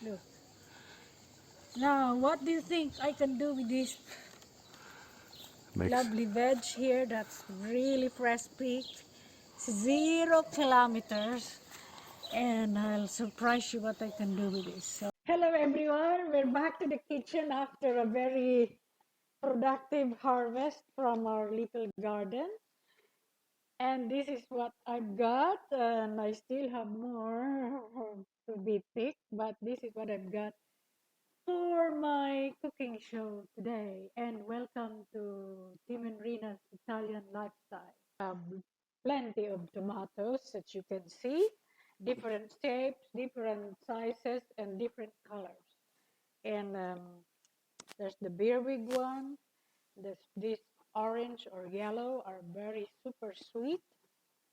Look. Now, what do you think I can do with this Makes lovely veg here that's really fresh picked? 0 kilometers. And I'll surprise you what I can do with this. So, hello everyone, we're back to the kitchen after a very productive harvest from our little garden. And this is what I've got, and I still have more to be picked, but this is what I've got for my cooking show today. And welcome to Tim and Rina's Italian lifestyle. Plenty of tomatoes that you can see, different shapes, different sizes, and different colors. And there's the beer wig one. This orange or yellow are very super sweet.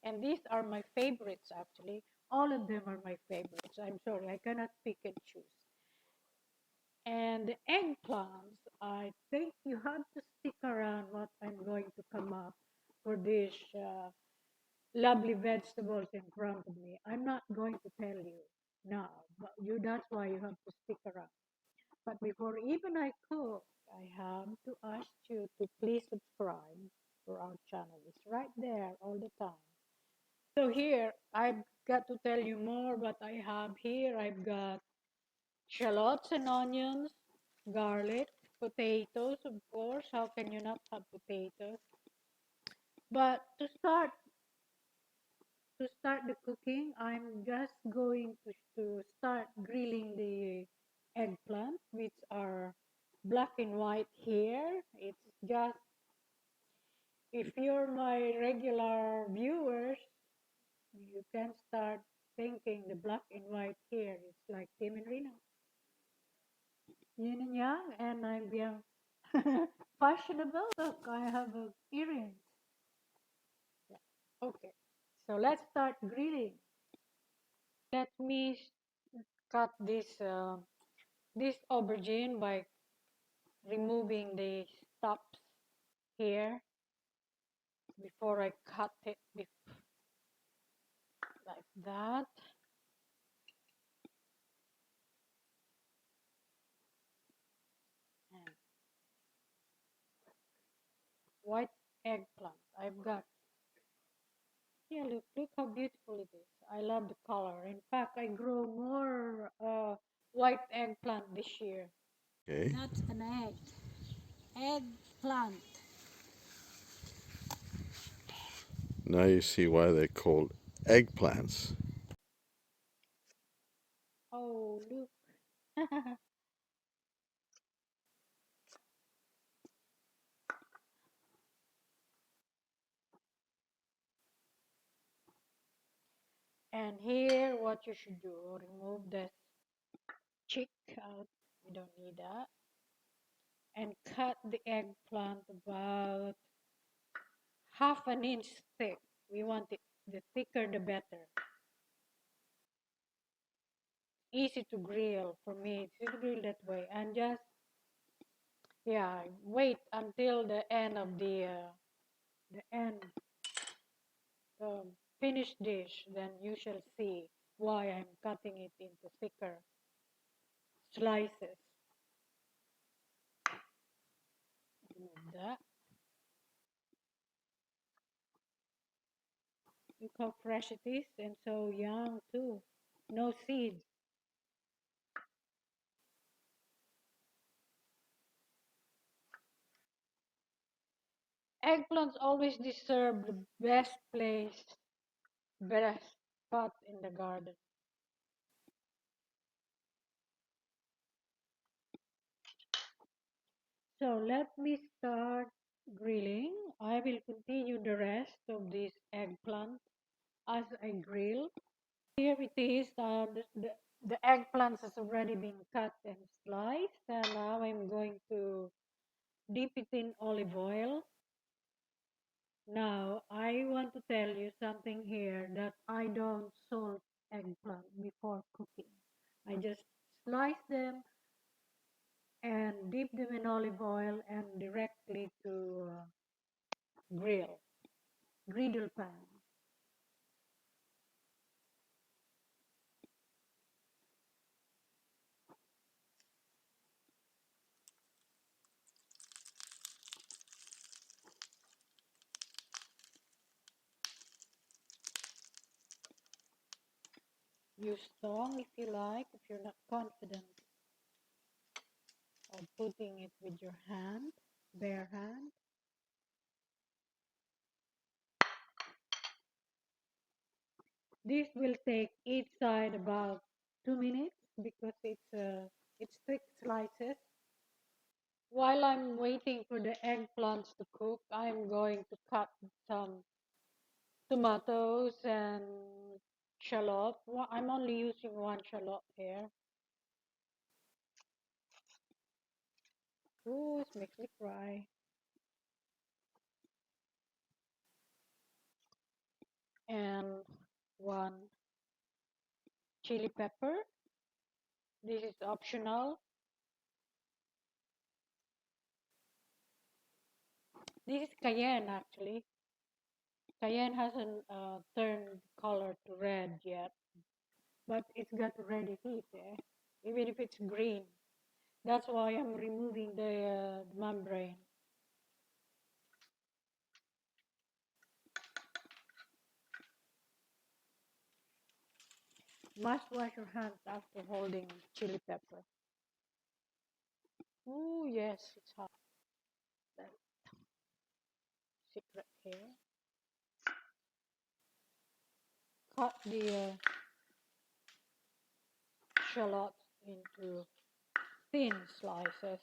And these are my favorites actually. All of them are my favorites. I'm sorry, I cannot pick and choose. And the eggplants, I think you have to stick around what I'm going to come up for this lovely vegetables in front of me. I'm not going to tell you now, but that's why you have to stick around. But before even I cook, I have to ask you to please subscribe for our channel. It's right there all the time. So here, I've got to tell you more what I have here. I've got shallots and onions, garlic, potatoes, of course. How can you not have potatoes? But to start the cooking, I'm just going to start grilling the eggplant, which are black and white here. It's just, if you're my regular viewers, you can start thinking the black and white here. It's like Tim and Rina, yin and yang, and I'm being fashionable. Look, I have earrings. Yeah. Okay, so let's start grilling. Let me cut this aubergine by removing the tops here before I cut it like that. And white eggplant. I've got, yeah, look how beautiful it is. I love the color. In fact, I grow more white eggplant this year. okay. That's an eggplant. Now you see why they're called eggplants. Oh, look. And here, what you should do, remove the chick out. We don't need that. And cut the eggplant about half an inch thick. We want it, the thicker the better. Easy to grill for me. It's easy to grill that way. And just, yeah, wait until the end of the end, the finished dish. Then you shall see why I'm cutting it into thicker slices. Remove that. Look how fresh it is and so young too. No seeds. Eggplants always deserve the best place, best spot in the garden. So let me start grilling. I will continue the rest of this eggplant as I grill. Here it is. The eggplants has already been cut and sliced, and now I'm going to dip it in olive oil. Now, I want to tell you something here that I don't salt eggplant before cooking. I just slice them and dip them in olive oil and directly to grill, griddle pan. Use thong if you like, if you're not confident of putting it with your hand, bare hand. This will take each side about 2 minutes because it's thick slices. While I'm waiting for the eggplants to cook, I'm going to cut some tomatoes and shallot. I'm only using one shallot here. Ooh, it makes me cry. And one chili pepper. This is optional. This is cayenne actually. Cayenne hasn't turned color to red yet, but it's got ready heat there, even if it's green. That's why I'm removing the membrane. Must wash your hands after holding chili pepper. Oh yes, it's hot. That secret here. Cut the shallots into thin slices.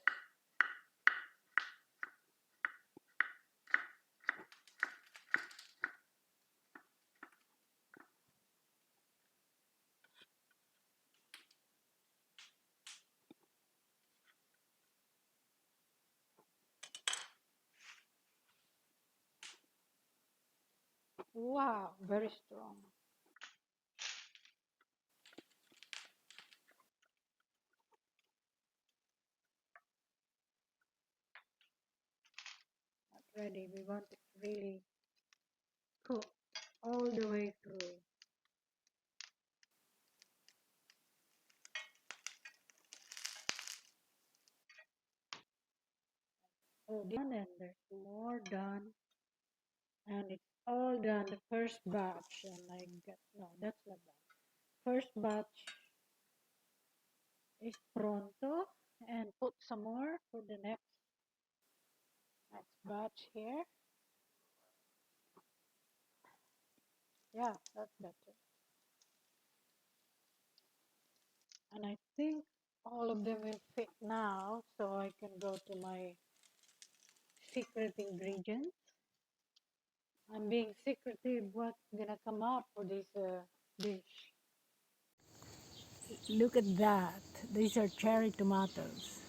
Wow, very strong. Not ready. We want it really cooked all the way through. Oh, done, and there's more done, and it's all done. The first batch, and I get no, that's not done. First batch is pronto, and put some more for the next batch here. Yeah, that's better. And I think all of them will fit now, so I can go to my secret ingredients. I'm being secretive. What's gonna come up for this dish? Look at that. These are cherry tomatoes.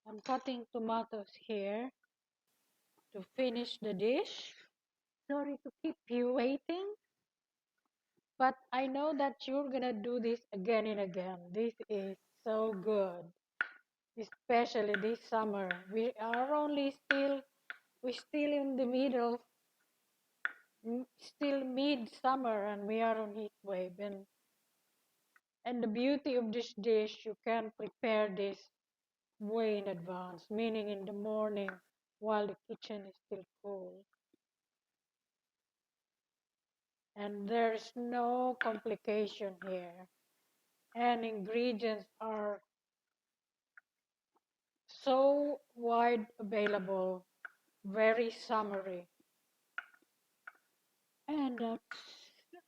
I'm cutting tomatoes here to finish the dish. Sorry to keep you waiting, but I know that you're gonna do this again and again. This is so good, especially this summer. We're still in the middle, still mid-summer, and we are on heat wave. And the beauty of this dish, you can prepare this way in advance, meaning in the morning while the kitchen is still cool. And there's no complication here. And ingredients are so wide available, very summary. And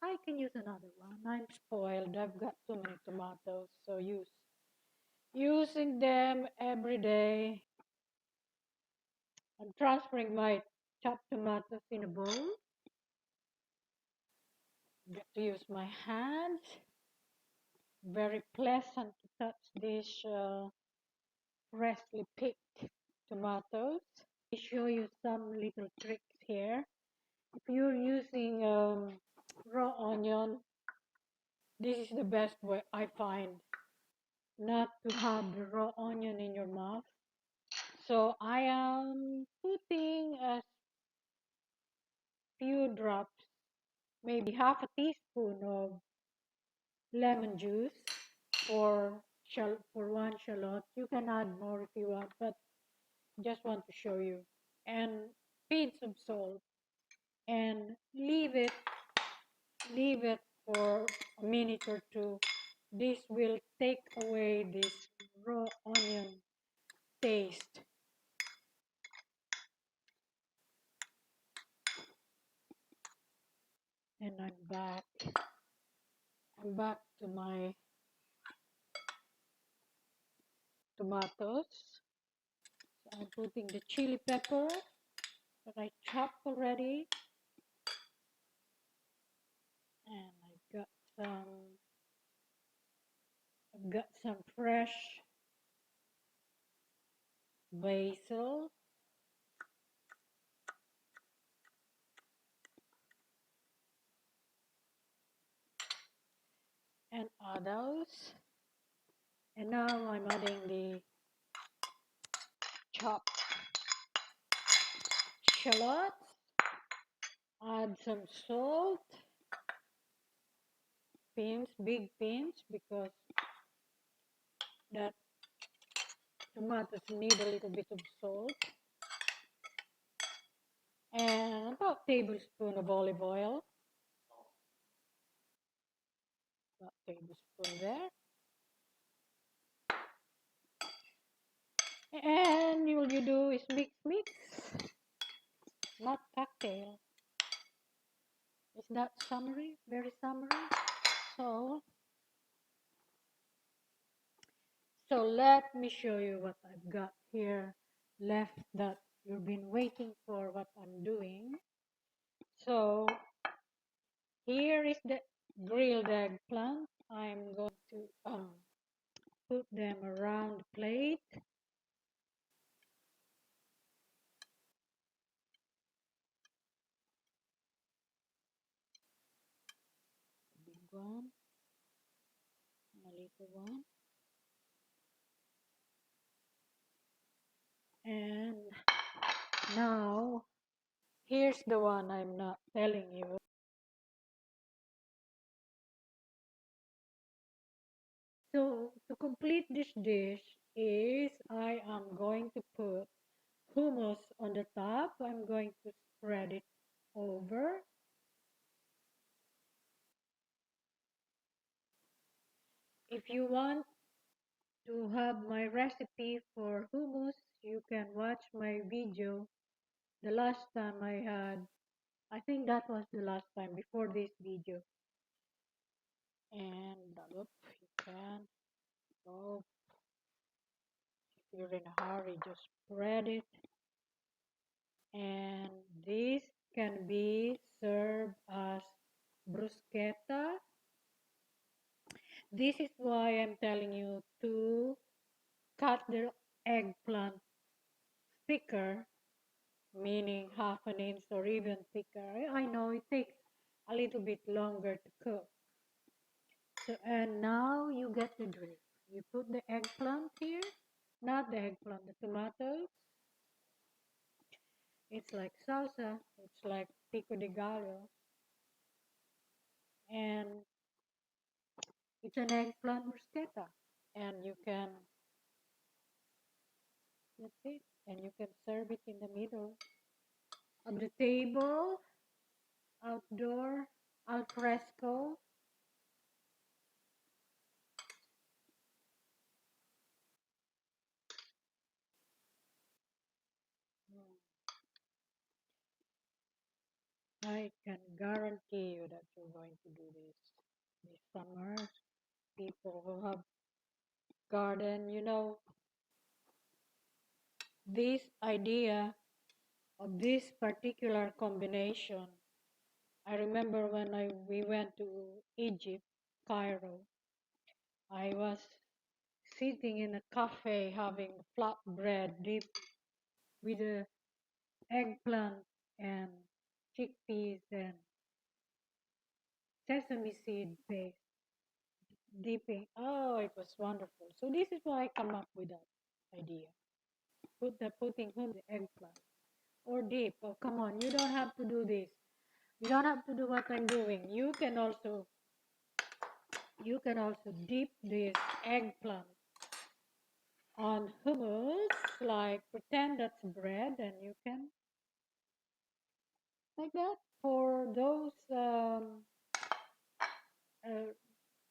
I can use another one. I'm spoiled. I've got too many tomatoes, so using them every day. I'm transferring my chopped tomatoes in a bowl. Get to use my hands. Very pleasant to touch these freshly picked tomatoes. I show you some little tricks here. If you're using raw onion, this is the best way I find not to have the raw onion in your mouth. So I am putting a few drops, maybe half a teaspoon of lemon juice for one shallot. You can add more if you want, but just want to show you. And pinch of salt. and leave it for a minute or two. This will take away this raw onion taste. And I'm back. I'm back to my tomatoes. So I'm putting the chili pepper that I chopped already. And I've got some fresh basil and others. And now I'm adding the chopped shallots. Add some salt, big pinch, because that tomatoes need a little bit of salt. And about a tablespoon of olive oil. About a tablespoon there. And all you do is mix, not cocktail. Is that summary? Very summary. So let me show you what I've got here left that you've been waiting for what I'm doing. So here is the grilled eggplant. I'm going to put them around the plate. A big one and a little one. And now here's the one I'm not telling you. So to complete this dish is I am going to put hummus on the top. I'm going to spread it over. If you want to have my recipe for hummus, you can watch my video. The last time I think that was the last time before this video. And look, you can go, if you're in a hurry, just spread it. And this can be served as bruschetta. This is why I'm telling you to cut the eggplant thicker, meaning half an inch or even thicker. I know it takes a little bit longer to cook. So, and now you get the drift. You put the eggplant here, not the eggplant, the tomatoes. It's like salsa, it's like pico de gallo, and it's an eggplant bruschetta. And you can, that's it, and you can serve it in the middle of the table, outdoor, al fresco. I can guarantee you that you're going to do this summer. People who have garden, this idea of this particular combination. I remember when we went to Egypt, Cairo. I was sitting in a cafe having flatbread dipped with a eggplant and chickpeas and sesame seed paste dipping. Oh, it was wonderful. So this is why I come up with that idea. Putting home the eggplant or dip. Oh, come on, you don't have to do this. You don't have to do what I'm doing. You can also dip this eggplant on hummus, like pretend that's bread, and you can like that. for those uh,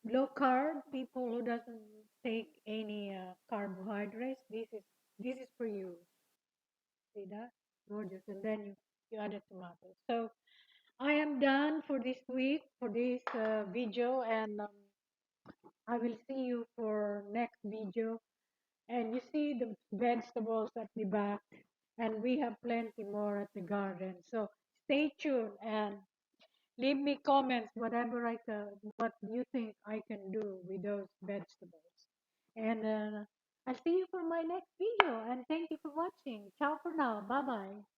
low carb people who doesn't take any carbohydrates, this is for you. See that? Gorgeous. And then you add a tomato. So I am done for this week for this video, and I will see you for next video. And you see the vegetables at the back, and we have plenty more at the garden. So stay tuned and leave me comments, whatever what you think I can do with those vegetables. And I'll see you for my next video. And thank you for watching. Ciao for now. Bye bye.